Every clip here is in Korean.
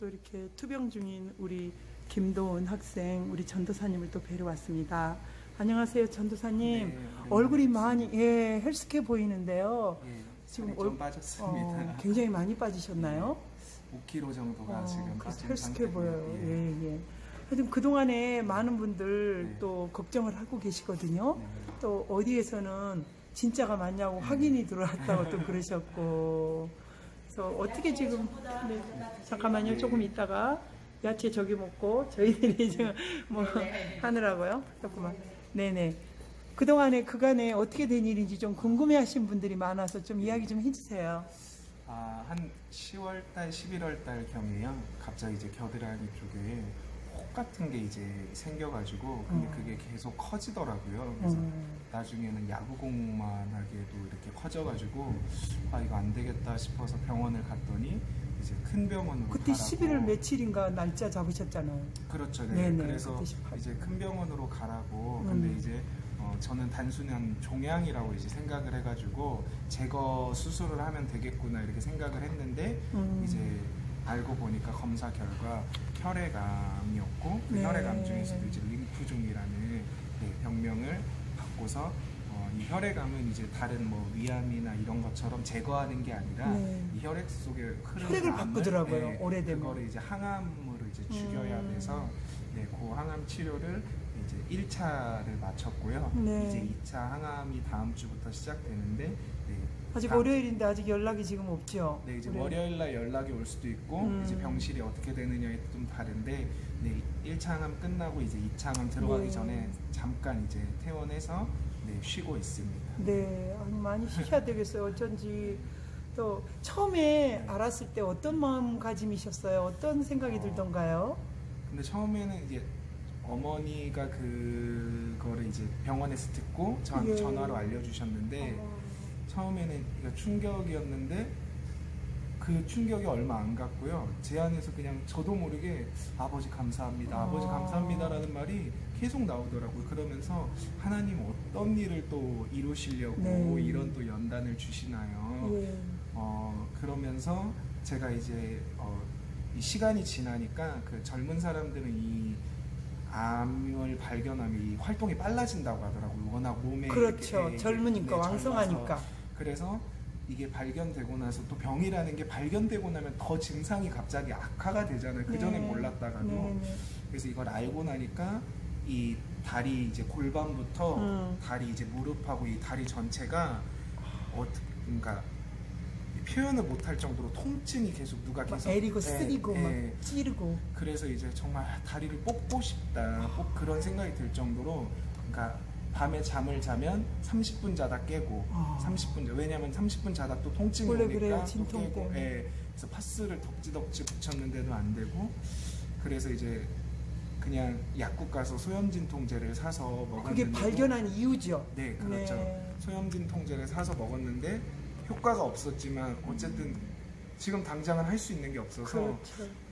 또 이렇게 투병 중인 우리 김도은 학생, 우리 전도사님을 또 뵈러 왔습니다. 안녕하세요, 전도사님. 네, 얼굴이 많이 헬스케 보이는데요. 지금 좀 빠졌습니다. 굉장히 많이 빠지셨나요? 5kg 정도가 지금 빠진 헬스케 상태고요. 보여요. 예. 하여튼 그동안에 많은 분들 또 걱정을 하고 계시거든요. 또 어디에서는 진짜가 맞냐고 확인이 들어왔다고 또 그러셨고. 그래서 어떻게 지금, 잠깐만요. 조금 있다가 야채 저기 먹고 저희들이 지금 뭐 하느라고요. 조금만. 네네. 그동안에 그간에 어떻게 된 일인지 좀 궁금해 하신 분들이 많아서 좀 이야기 좀 해주세요. 한 10월달, 11월달 경에요. 갑자기 이제 겨드랑이 쪽에 혹 같은 게 이제 생겨가지고, 근데 그게 계속 커지더라고요. 그래서 나중에는 야구공만하게도 이렇게 커져가지고, 이거 안 되겠다 싶어서 병원을 갔더니, 이제 큰 병원으로 그때 가라고. 11월 며칠인가 날짜 잡으셨잖아요. 그렇죠. 네. 네네, 그래서 이제 큰 병원으로 가라고. 근데 이제 저는 단순한 종양이라고 이제 생각을 해가지고 제거 수술을 하면 되겠구나 이렇게 생각을 했는데 이제 알고 보니까 검사 결과 혈액암이었고 그 혈액암 중에서도 이제 림프종이라는 병명을 받고서 이 혈액암은 이제 다른 뭐 위암이나 이런 것처럼 제거하는 게 아니라 이 혈액 속에 흐르는 혈액을 바꾸더라고요. 오래되면 그거를 이제 항암으로 이제 죽여야 돼서 그 항암 치료를 이제 1차를 마쳤고요. 이제 2차 항암이 다음 주부터 시작되는데 아직 월요일인데 아직 연락이 지금 없죠? 네, 이제 월요일 날 연락이 올 수도 있고 이제 병실이 어떻게 되느냐에 좀 다른데 1차 항암 끝나고 이제 2차 항암 들어가기 전에 잠깐 이제 퇴원해서 쉬고 있습니다. 네, 아니 많이 쉬셔야 되겠어요. 어쩐지 또 처음에 알았을 때 어떤 마음가짐이셨어요? 어떤 생각이 들던가요? 근데 처음에는 이제 어머니가 그거를 이제 병원에서 듣고 저한테 전화로 알려주셨는데 처음에는 이거 충격이었는데 그 충격이 얼마 안 갔고요. 제 안에서 그냥 저도 모르게 아버지 감사합니다, 아버지 감사합니다라는 말이 계속 나오더라고요. 그러면서 하나님 어떤 일을 또 이루시려고 이런 또 연단을 주시나요? 그러면서 제가 이제 이 시간이 지나니까 그 젊은 사람들은 이 암을 발견하면 이 활동이 빨라진다고 하더라고요. 워낙 몸에 그렇죠. 젊으니까 왕성하니까. 그래서 이게 발견되고 나서 또 병이라는 게 발견되고 나면 더 증상이 갑자기 악화가 되잖아요. 그 전에 몰랐다가도. 그래서 이걸 알고 나니까 이 다리 이제 골반부터 다리 이제 무릎하고 이 다리 전체가 그러니까 표현을 못할 정도로 통증이 계속 누가 계속 애리고 쓰리고 막 찌르고. 그래서 이제 정말 다리를 뽑고 싶다, 꼭 그런 생각이 들 정도로, 그러니까 밤에 잠을 자면 30분 자다 깨고 30분 왜냐면 30분 자다 또 통증이 오니까 또 깨고 그래서 파스를 덕지덕지 붙였는데도 안 되고 그래서 이제 그냥 약국 가서 소염진통제를 사서 먹었는데 그게 발견한 이유죠? 네, 그렇죠. 소염진통제를 사서 먹었는데 효과가 없었지만 어쨌든 지금 당장은 할 수 있는 게 없어서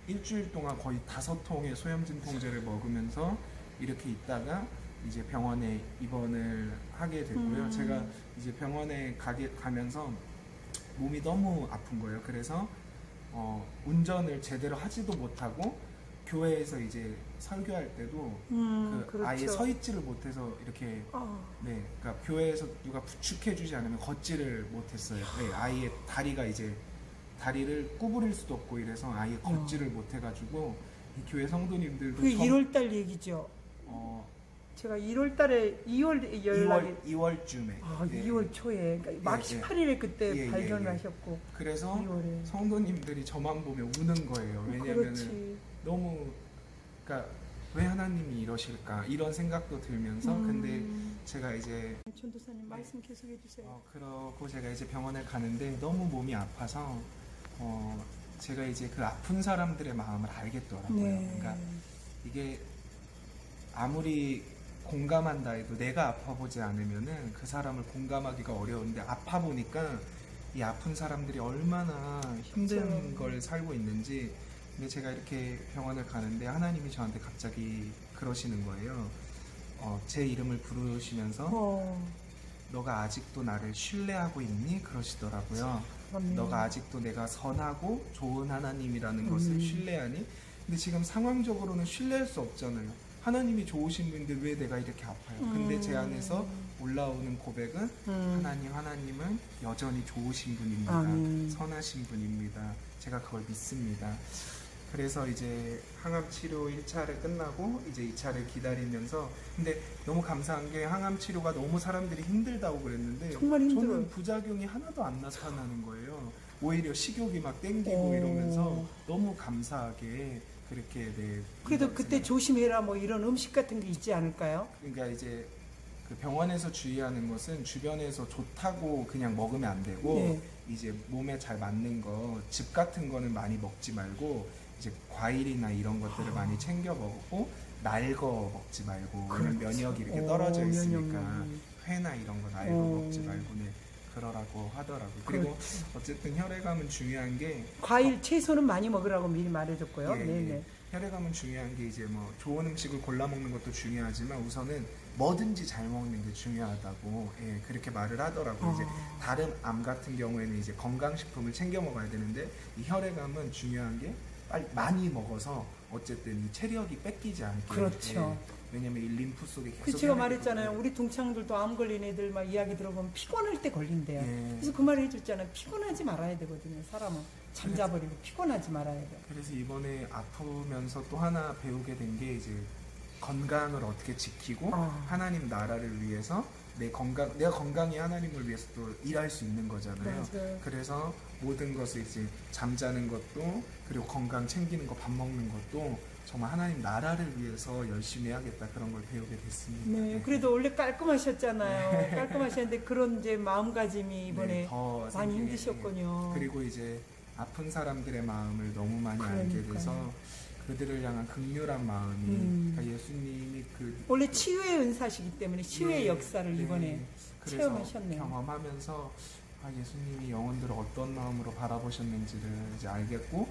일주일 동안 거의 5통의 소염진통제를 먹으면서 이렇게 있다가 이제 병원에 입원을 하게 됐고요. 제가 이제 병원에 가면서 몸이 너무 아픈 거예요. 그래서 운전을 제대로 하지도 못하고 교회에서 이제 설교할 때도 아예 서 있지를 못해서 이렇게 그러니까 교회에서 누가 부축해주지 않으면 걷지를 못했어요. 아예 다리가 이제 다리를 구부릴 수도 없고 이래서 아예 걷지를 못해가지고 이 교회 성도님들도 그게 1월달 얘기죠. 제가 2월달에 2월쯤에 2월 초에 그러니까 막 18일에 그때 발견하셨고 그래서 2월에. 성도님들이 저만 보면 우는 거예요. 왜냐면은 너무 그러니까 왜 하나님이 이러실까 이런 생각도 들면서 근데 제가 이제 전도사님 말씀 계속해 주세요. 그러고 제가 이제 병원을 가는데 너무 몸이 아파서 제가 이제 그 아픈 사람들의 마음을 알겠더라고요. 그러니까 이게 아무리 공감한다 해도 내가 아파보지 않으면은 그 사람을 공감하기가 어려운데 아파보니까 이 아픈 사람들이 얼마나 힘든 걸 살고 있는지. 근데 제가 이렇게 병원을 가는데 하나님이 저한테 갑자기 그러시는 거예요. 제 이름을 부르시면서 너가 아직도 나를 신뢰하고 있니? 그러시더라고요. 그럼요. 너가 아직도 내가 선하고 좋은 하나님이라는 것을 신뢰하니? 근데 지금 상황적으로는 신뢰할 수 없잖아요. 하나님이 좋으신 분인데 왜 내가 이렇게 아파요? 근데 제 안에서 올라오는 고백은 하나님은 여전히 좋으신 분입니다. 선하신 분입니다. 제가 그걸 믿습니다. 그래서 이제 항암 치료 1차를 끝나고 이제 2차를 기다리면서, 근데 너무 감사한 게 항암 치료가 너무 사람들이 힘들다고 그랬는데 정말 힘들어요. 저는 부작용이 하나도 안 나타나는 거예요. 오히려 식욕이 막 땡기고 이러면서 너무 감사하게 그렇게. 그래도 그때 조심해라 뭐 이런 음식 같은 게 있지 않을까요? 그러니까 이제 그 병원에서 주의하는 것은 주변에서 좋다고 그냥 먹으면 안 되고, 네. 이제 몸에 잘 맞는 거, 즙 같은 거는 많이 먹지 말고 이제 과일이나 이런 것들을 많이 챙겨 먹고, 날 거 먹지 말고. 왜냐면 면역이 이렇게 떨어져 있으니까 회나 이런 거 날 거 먹지 말고 그러라고 하더라고요. 그리고 어쨌든 혈액암은 중요한 게 과일 채소는 많이 먹으라고 미리 말해줬고요. 예, 네네. 예. 혈액암은 중요한 게 이제 뭐 좋은 음식을 골라 먹는 것도 중요하지만 우선은 뭐든지 잘 먹는 게 중요하다고, 예, 그렇게 말을 하더라고요. 이제 다른 암 같은 경우에는 이제 건강식품을 챙겨 먹어야 되는데 이 혈액암은 중요한 게 빨리 많이 먹어서 어쨌든 이 체력이 뺏기지 않게. 그렇죠. 예, 왜냐면 이 림프 속에 계속. 그 제가 말했잖아요. 우리 동창들도 암 걸린 애들 막 이야기 들어보면 피곤할 때 걸린대요. 예. 그래서 그 말을 해줬잖아요. 피곤하지 말아야 되거든요. 사람은 잠자버리고 피곤하지 말아야 돼요. 그래서 이번에 아프면서 또 하나 배우게 된 게 이제 건강을 어떻게 지키고 하나님 나라를 위해서 내가 건강히 하나님을 위해서 또 일할 수 있는 거잖아요. 맞아요. 그래서 모든 것을 이제 잠자는 것도, 그리고 건강 챙기는 거, 밥 먹는 것도 정말 하나님 나라를 위해서 열심히 해야겠다, 그런 걸 배우게 됐습니다. 네, 그래도 원래 깔끔하셨잖아요. 깔끔하셨는데 그런 이제 마음가짐이 이번에 더 많이 생기게. 힘드셨군요. 그리고 이제 아픈 사람들의 마음을 너무 많이 알게 돼서 그들을 향한 극률한 마음이, 그러니까 예수님이 원래 치유의 은사시기 때문에 치유의 역사를 이번에 체험하셨네요. 경험하면서 예수님이 영혼들을 어떤 마음으로 바라보셨는지를 이제 알겠고,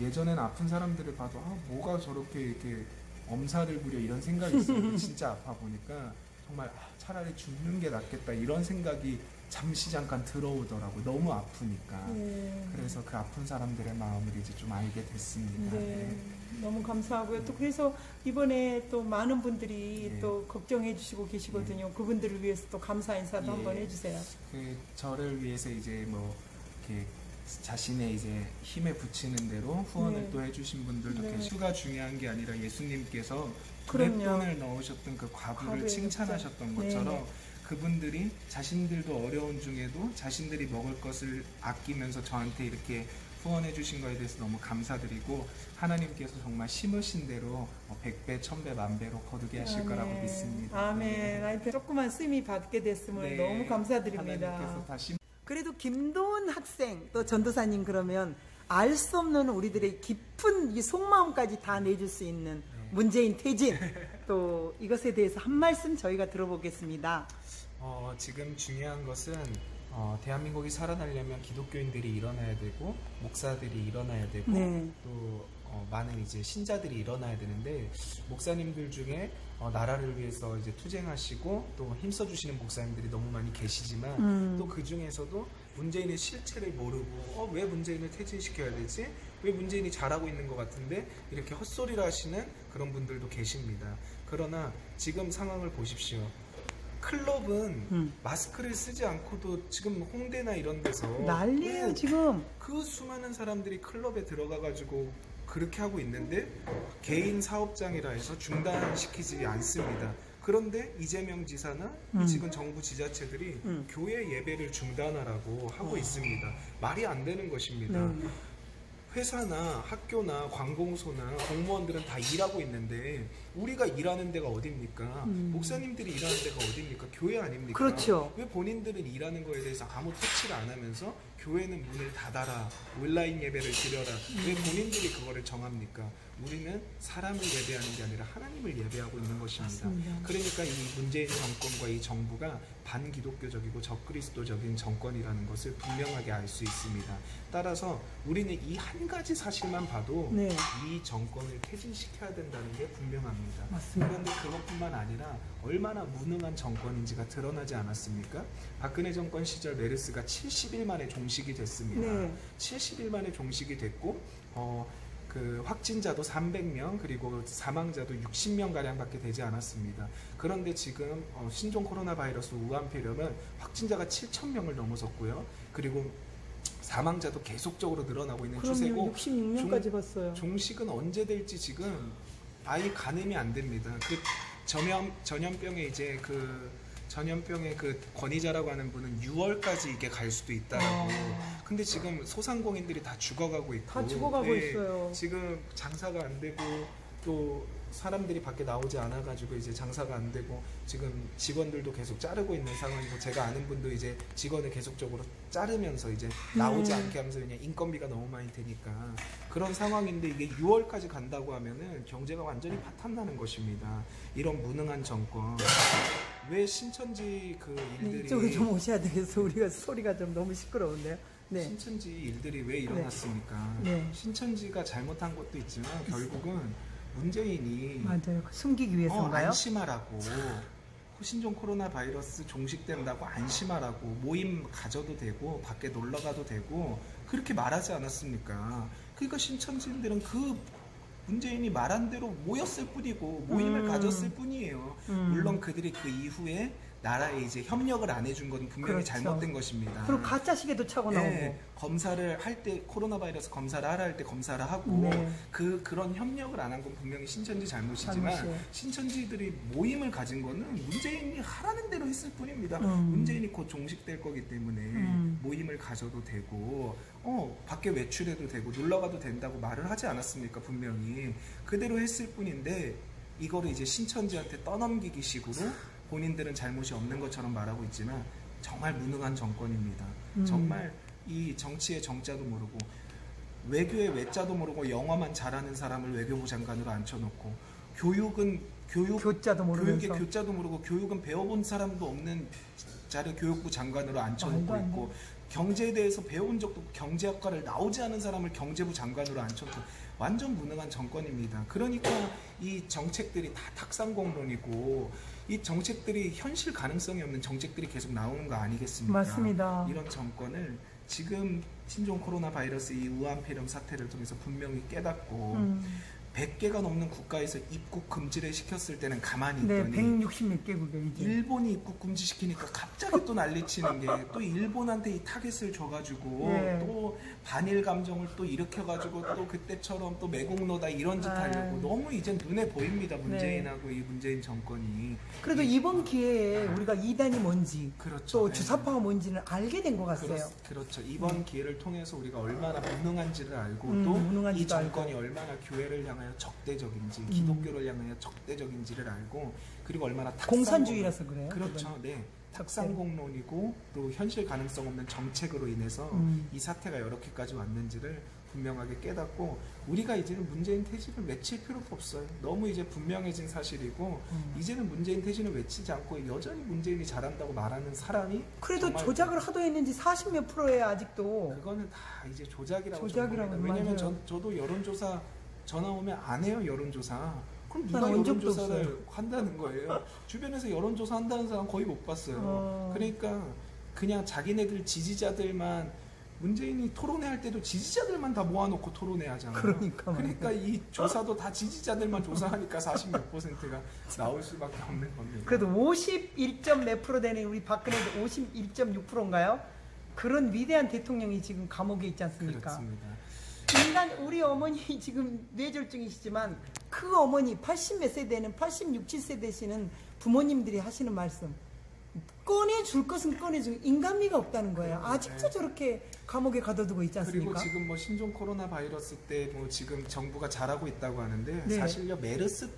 예전에는 아픈 사람들을 봐도 뭐가 저렇게 이렇게 엄살을 부려 이런 생각이 있었는데 진짜 아파 보니까 정말 차라리 죽는 게 낫겠다 이런 생각이 잠시 잠깐 들어오더라고요. 너무 아프니까. 그래서 그 아픈 사람들의 마음을 이제 좀 알게 됐습니다. 네, 너무 감사하고요. 또 그래서 이번에 또 많은 분들이 또 걱정해 주시고 계시거든요. 그분들을 위해서 또 감사 인사도 한번 해주세요. 저를 위해서 이제 뭐 이렇게 자신의 이제 힘에 붙이는 대로 후원을 또 해주신 분들도 계시고, 수가 중요한 게 아니라 예수님께서 돈 넣으셨던 그 과부를 칭찬하셨던 것처럼 그분들이 자신들도 어려운 중에도 자신들이 먹을 것을 아끼면서 저한테 이렇게 후원해 주신 거에 대해서 너무 감사드리고, 하나님께서 정말 심으신 대로 100배, 1000배, 만배로 거두게 하실 거라고 믿습니다. 아멘. 하여튼 조그만 쓰임이 받게 됐음을 너무 감사드립니다. 하나님께서 다시. 그래도 김도은 학생 또 전도사님 그러면 알 수 없는 우리들의 깊은 이 속마음까지 다 내줄 수 있는 문재인 퇴진, 또 이것에 대해서 한 말씀 저희가 들어보겠습니다. 지금 중요한 것은 대한민국이 살아나려면 기독교인들이 일어나야 되고, 목사들이 일어나야 되고, 또 많은 이제 신자들이 일어나야 되는데, 목사님들 중에 나라를 위해서 이제 투쟁하시고 또 힘써주시는 목사님들이 너무 많이 계시지만, 또 그 중에서도 문재인의 실체를 모르고 왜 문재인을 퇴진시켜야 되지? 왜 문재인이 잘하고 있는 것 같은데 이렇게 헛소리를 하시는 그런 분들도 계십니다. 그러나 지금 상황을 보십시오. 클럽은 마스크를 쓰지 않고도 지금 홍대나 이런 데서 난리예요 지금. 그 수많은 사람들이 클럽에 들어가가지고 그렇게 하고 있는데 개인 사업장이라 해서 중단시키지 않습니다. 그런데 이재명 지사나 지금 정부 지자체들이 교회 예배를 중단하라고 하고 있습니다. 말이 안 되는 것입니다. 회사나 학교나 관공서나 공무원들은 다 일하고 있는데 우리가 일하는 데가 어딥니까? 목사님들이 일하는 데가 어딥니까? 교회 아닙니까? 그렇죠. 왜 본인들은 일하는 거에 대해서 아무 터치를 안 하면서 교회는 문을 닫아라, 온라인 예배를 드려라. 왜 본인들이 그거를 정합니까? 우리는 사람을 예배하는 게 아니라 하나님을 예배하고 있는 것입니다. 맞습니다. 그러니까 이 문재인 정권과 이 정부가 반기독교적이고 적그리스도적인 정권이라는 것을 분명하게 알 수 있습니다. 따라서 우리는 이 한 가지 사실만 봐도 네. 이 정권을 퇴진시켜야 된다는 게 분명합니다. 맞습니다. 그런데 그것뿐만 아니라 얼마나 무능한 정권인지가 드러나지 않았습니까? 박근혜 정권 시절 메르스가 70일 만에 종식이 됐습니다. 네. 70일 만에 종식이 됐고 그 확진자도 300명 그리고 사망자도 60명 가량밖에 되지 않았습니다. 그런데 지금 신종 코로나 바이러스 우한폐렴은 확진자가 7,000명을 넘어섰고요. 그리고 사망자도 계속적으로 늘어나고 있는 추세고 66명까지 봤어요. 종식은 언제 될지 지금 아예 가늠이 안 됩니다. 그 전염병의 이제 전염병의 그 권위자라고 하는 분은 6월까지 이게 갈 수도 있다라고. 근데 지금 소상공인들이 다 죽어가고 있고. 다 죽어가고 있어요. 지금 장사가 안 되고 또 사람들이 밖에 나오지 않아가지고 이제 장사가 안 되고 지금 직원들도 계속 자르고 있는 상황이고 제가 아는 분도 이제 직원을 계속적으로 자르면서 이제 나오지 않게 하면서 그냥 인건비가 너무 많이 드니까 그런 상황인데 이게 6월까지 간다고 하면은 경제가 완전히 파탄나는 것입니다. 이런 무능한 정권. 왜 신천지 그 일들이 이쪽에 좀 오셔야 되겠어. 우리가 소리가 좀 너무 시끄러운데요. 네. 신천지 일들이 왜 일어났습니까? 네. 신천지가 잘못한 것도 있지만 결국은 문재인이 맞아요. 숨기기 위해서인가요? 안심하라고 신종 코로나 바이러스 종식된다고 안심하라고 모임 가져도 되고 밖에 놀러 가도 되고 그렇게 말하지 않았습니까? 그러니까 신천지인들은 그 문재인이 말한 대로 모였을 뿐이고 모임을 가졌을 뿐이에요. 물론 그들이 그 이후에 나라에 이제 협력을 안 해준 건 분명히 그렇죠. 잘못된 것입니다. 그리고 가짜 시계도 차고 나오고. 네, 검사를 할 때 코로나 바이러스 검사를 하라 할 때 검사를 하고 네. 그런 협력을 안 한 건 분명히 신천지 잘못이지만 잘못이에요. 신천지들이 모임을 가진 거는 문재인이 하라는 대로 했을 뿐입니다. 문재인이 곧 종식될 거기 때문에 모임을 가져도 되고 밖에 외출해도 되고 놀러가도 된다고 말을 하지 않았습니까? 분명히 그대로 했을 뿐인데 이거를 이제 신천지한테 떠넘기기 식으로 본인들은 잘못이 없는 것처럼 말하고 있지만 정말 무능한 정권입니다. 정말 이 정치의 정자도 모르고 외교의 외자도 모르고 영어만 잘하는 사람을 외교부 장관으로 앉혀놓고 교자도 모르면서. 교육의 교자도 모르고 교육은 배워본 사람도 없는 자를 교육부 장관으로 앉혀놓고 있고 경제에 대해서 배운 적도 경제학과를 나오지 않은 사람을 경제부 장관으로 앉혀놓고 완전 무능한 정권입니다. 그러니까 이 정책들이 다 탁상공론이고 이 정책들이 현실 가능성이 없는 정책들이 계속 나오는 거 아니겠습니까? 맞습니다. 이런 정권을 지금 신종 코로나 바이러스 이 우한폐렴 사태를 통해서 분명히 깨닫고 100개가 넘는 국가에서 입국 금지를 시켰을 때는 가만히 있더니 160 몇 개국에 이제. 일본이 입국 금지시키니까 갑자기 또 난리치는 게 또 일본한테 이 타겟을 줘가지고 네. 또 반일 감정을 또 일으켜가지고 또 그때처럼 또 매국노다 이런 짓 하려고 너무 이제 눈에 보입니다. 문재인하고 이 문재인 정권이. 그래도 이번 기회에 우리가 이단이 뭔지 그렇죠. 또 주사파가 뭔지는 알게 된 것 같아요. 그렇죠. 이번 기회를 통해서 우리가 얼마나 무능한지를 알고 또 이 무능한지도 정권이 얼마나 교회를 향하여 적대적인지 기독교를 향하여 적대적인지를 알고 그리고 얼마나 공산주의라서 그래요. 그렇죠. 그건. 네. 탁상공론이고 또 현실 가능성 없는 정책으로 인해서 이 사태가 이렇게까지 왔는지를 분명하게 깨닫고 우리가 이제는 문재인 퇴진을 외칠 필요도 없어요. 너무 이제 분명해진 사실이고 이제는 문재인 퇴진을 외치지 않고 여전히 문재인이 잘한다고 말하는 사람이 그래도 조작을 하도 했는지 40몇 %에 아직도. 그거는 다 이제 조작이라고 조작이라고 봅니다. 왜냐면 맞아요. 저도 여론조사 전화 오면 안 해요. 여론조사. 그럼 누가 난 온 적도 여론조사를 없어요. 한다는 거예요. 주변에서 여론조사 한다는 사람 거의 못 봤어요. 그러니까 그냥 자기네들 지지자들만 문재인이 토론회 할 때도 지지자들만 다 모아놓고 토론회 하잖아요. 그러니까 이 조사도 다 지지자들만 조사하니까 40몇 %가 나올 수밖에 없는 겁니다. 그래도 51점 몇 프로 되는 우리 박근혜도 51.6%인가요? 그런 위대한 대통령이 지금 감옥에 있지 않습니까? 그렇습니다. 인간 우리 어머니 지금 뇌졸중이시지만 그 어머니 80 몇 세대는 86, 7세대시는 부모님들이 하시는 말씀 꺼내줄 것은 꺼내주고 인간미가 없다는 거예요. 아직도 저렇게 감옥에 가둬두고 있지 않습니까? 그리고 지금 뭐 신종 코로나 바이러스 때 뭐 지금 정부가 잘하고 있다고 하는데 네. 사실요 메르스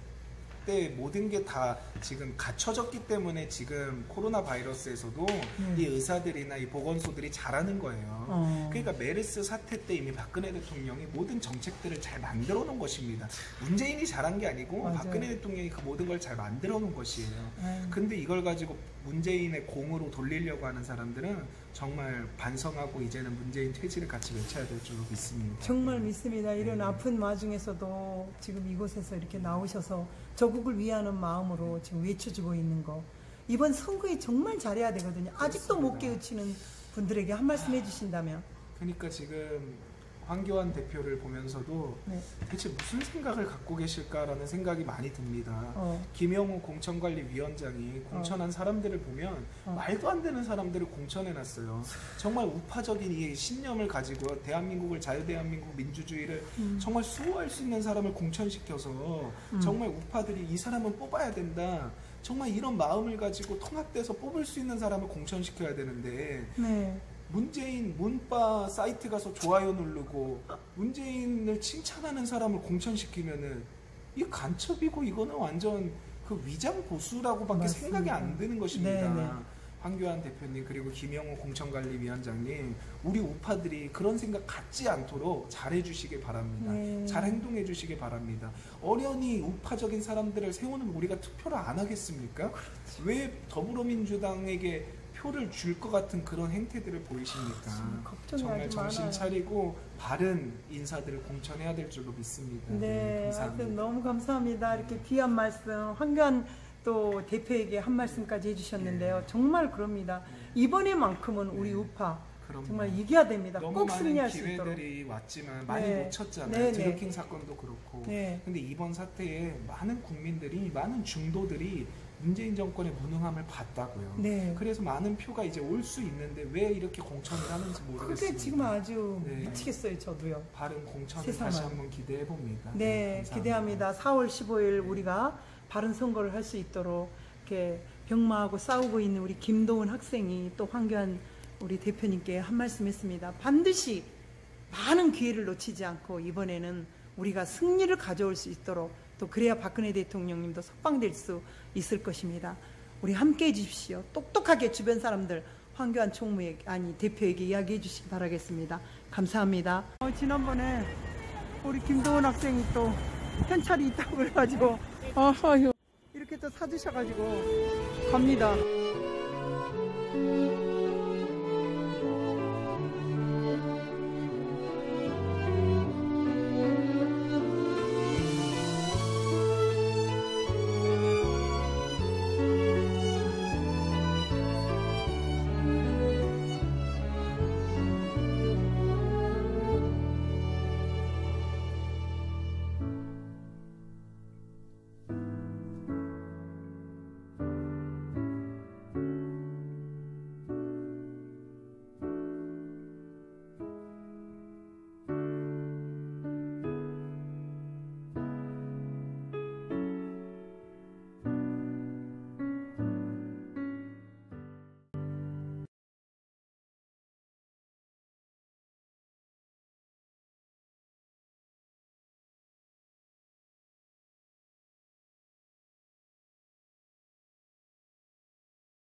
때 모든 게 다 지금 갖춰졌기 때문에 지금 코로나 바이러스에서도 이 의사들이나 이 보건소들이 잘하는 거예요. 그러니까 메르스 사태 때 이미 박근혜 대통령이 모든 정책들을 잘 만들어 놓은 것입니다. 문재인이 잘한 게 아니고 맞아요. 박근혜 대통령이 그 모든 걸 잘 만들어 놓은 것이에요. 근데 이걸 가지고 문재인의 공으로 돌리려고 하는 사람들은 정말 반성하고 이제는 문재인 퇴진을 같이 외쳐야 될 줄 믿습니다. 정말 믿습니다. 이런 아픈 와중에서도 지금 이곳에서 이렇게 나오셔서 조국을 위하는 마음으로 지금 외쳐주고 있는 거. 이번 선거에 정말 잘해야 되거든요. 아직도 못 깨우치는 분들에게 한 말씀 해주신다면. 그러니까 지금 황교안 대표를 보면서도 네. 대체 무슨 생각을 갖고 계실까라는 생각이 많이 듭니다. 김영우 공천관리위원장이 공천한 사람들을 보면 말도 안 되는 사람들을 공천해놨어요. 정말 우파적인 이 신념을 가지고 대한민국을 자유대한민국 민주주의를 정말 수호할 수 있는 사람을 공천시켜서 정말 우파들이 이 사람은 뽑아야 된다. 정말 이런 마음을 가지고 통합돼서 뽑을 수 있는 사람을 공천시켜야 되는데 네. 문재인 문바 사이트 가서 좋아요 누르고 문재인을 칭찬하는 사람을 공천시키면은 이 간첩이고 이거는 완전 그 위장 보수라고밖에 맞습니다. 생각이 안 드는 것입니다. 네네. 황교안 대표님 그리고 김영우 공천관리위원장님 우리 우파들이 그런 생각 갖지 않도록 잘해 주시기 바랍니다. 네. 잘 행동해 주시기 바랍니다. 어련히 우파적인 사람들을 세우는 우리가 투표를 안 하겠습니까? 그렇죠. 왜 더불어민주당에게 표를 줄 것 같은 그런 행태들을 보이십니까? 걱정이 정말 아주 정신 많아요. 차리고 바른 인사들을 공천해야 될 줄로 믿습니다. 네, 감사합니다. 하여튼 너무 감사합니다. 이렇게 귀한 말씀, 황교안 또 대표에게 한 말씀까지 해주셨는데요. 정말 그럽니다. 이번에만큼은 우리 우파 그럼요. 정말 이겨야 됩니다. 너무 꼭 많은 승리할 수 있도록. 기회들이 왔지만 많이 네. 놓쳤잖아요. 네, 네. 드루킹 사건도 그렇고. 네. 근데 이번 사태에 많은 국민들이, 많은 중도들이 문재인 정권의 무능함을 봤다고요. 네. 그래서 많은 표가 이제 올 수 있는데 왜 이렇게 공천을 하는지 모르겠습니다. 그게 지금 아주 네. 미치겠어요, 저도요. 바른 공천을 세상을. 다시 한번 기대해 봅니다. 네, 기대합니다. 4월 15일 우리가 바른 선거를 할 수 있도록 이렇게 병마하고 싸우고 있는 우리 김도훈 학생이 또 황교안 우리 대표님께 한 말씀 했습니다. 반드시 많은 기회를 놓치지 않고 이번에는 우리가 승리를 가져올 수 있도록 또 그래야 박근혜 대통령님도 석방될 수 있을 것입니다. 우리 함께 해주십시오. 똑똑하게 주변 사람들 황교안 대표에게 이야기해 주시기 바라겠습니다. 감사합니다. 지난번에 우리 김도훈 학생이 또 현찰이 있다고 그래가지고 이렇게 또 사주셔가지고 갑니다.